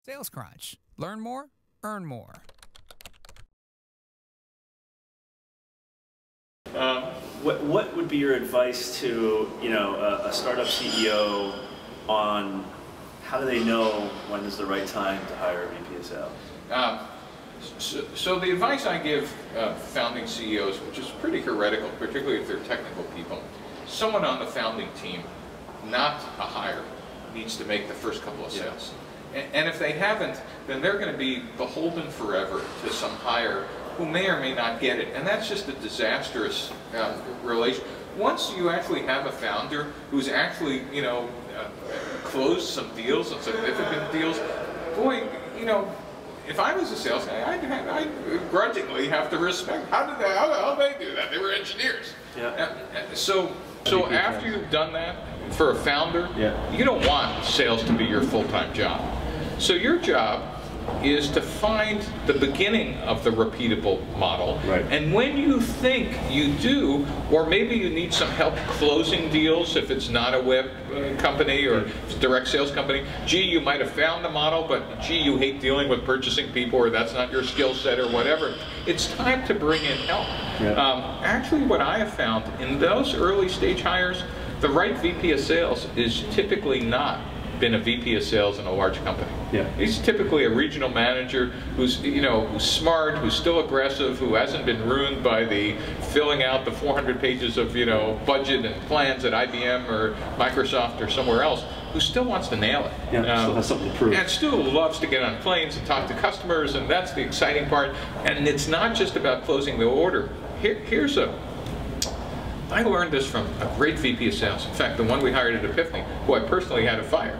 Sales Crunch. Learn more, earn more. What would be your advice to a startup CEO on how do they know when is the right time to hire a VP of sales? So the advice I give founding CEOs, which is pretty heretical, particularly if they're technical people, someone on the founding team, not a hire, needs to make the first couple of sales. And if they haven't, then they're going to be beholden forever to some hire who may or may not get it. And that's just a disastrous relation. Once you actually have a founder who's actually, closed some deals, some significant deals, boy, if I was a sales guy, I'd grudgingly have to respect. How did they do that? They were engineers. Yeah. So after you've done that for a founder, you don't want sales to be your full-time job. So your job is to find the beginning of the repeatable model. Right. And when you think you do, or maybe you need some help closing deals if it's not a web company or it's a direct sales company, gee, you might have found the model, but gee, you hate dealing with purchasing people, or that's not your skill set or whatever, it's time to bring in help. Actually, what I have found in those early stage hires, the right VP of sales is typically not been a VP of sales in a large company. He's typically a regional manager who's who's smart, who's still aggressive, who hasn't been ruined by the filling out the 400 pages of budget and plans at IBM or Microsoft or somewhere else, who still wants to nail it. Still has something to prove. And still loves to get on planes and talk to customers, and that's the exciting part. And it's not just about closing the order. I learned this from a great VP of sales. In fact, the one we hired at Epiphany, who I personally had to fire.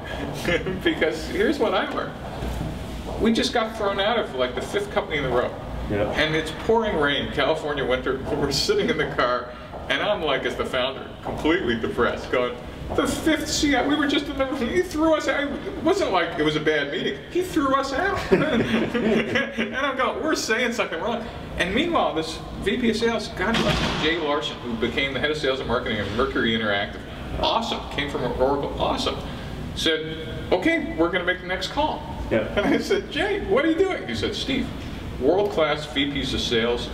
Because here's what I learned. We just got thrown out of like the 5th company in the row. And it's pouring rain, California winter. We're sitting in the car, and I'm like, as the founder, completely depressed, going, the 5th CI, we were just in the room, he threw us out. It wasn't like it was a bad meeting. He threw us out. And I'm going, we're saying something wrong. And meanwhile, this VP of sales, God bless him, Jay Larson, who became the head of sales and marketing at Mercury Interactive, awesome, came from Oracle, awesome, said, okay, we're going to make the next call. And I said, Jay, what are you doing? He said, Steve, world-class VPs of sales,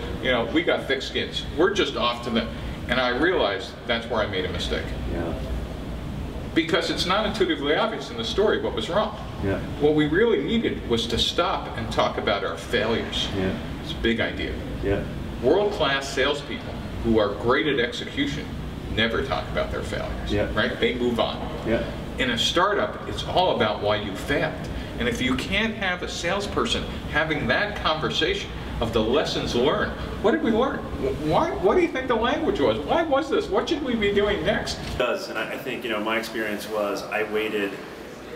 we got thick skins. We're just off to them. And I realized that's where I made a mistake. Because it's not intuitively obvious in the story what was wrong. What we really needed was to stop and talk about our failures. It's a big idea. World-class salespeople who are great at execution never talk about their failures. Right? They move on. In a startup, it's all about why you failed. And if you can't have a salesperson having that conversation of the lessons learned, what did we learn? What do you think the language was? Why was this? What should we be doing next? It does, and I think my experience was I waited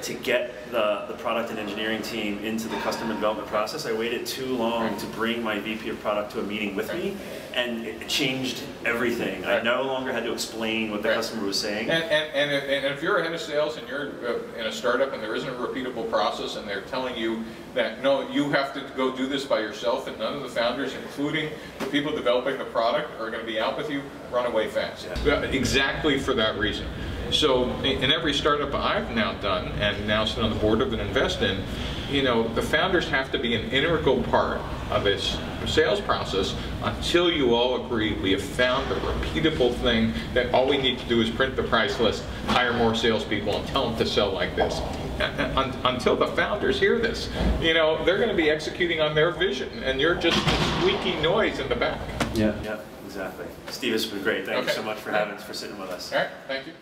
to get the product and engineering team into the customer development process. I waited too long to bring my VP of product to a meeting with me, and it changed everything. I no longer had to explain what the customer was saying. And if you're a head of sales and you're in a startup and there isn't a repeatable process and they're telling you that, no, you have to go do this by yourself and none of the founders, including the people developing the product, are going to be out with you, run away fast. Exactly for that reason. So in every startup I've now done and now sit on the board of and invest in, the founders have to be an integral part of this sales process until you all agree we have found a repeatable thing that all we need to do is print the price list, hire more salespeople, and tell them to sell like this. Until the founders hear this, they're going to be executing on their vision, and you're just a squeaky noise in the back. Exactly. Steve, it's been great. Thank you so much for sitting with us. All right, thank you.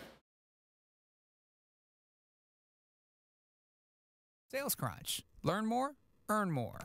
Sales Crunch. Learn more, earn more.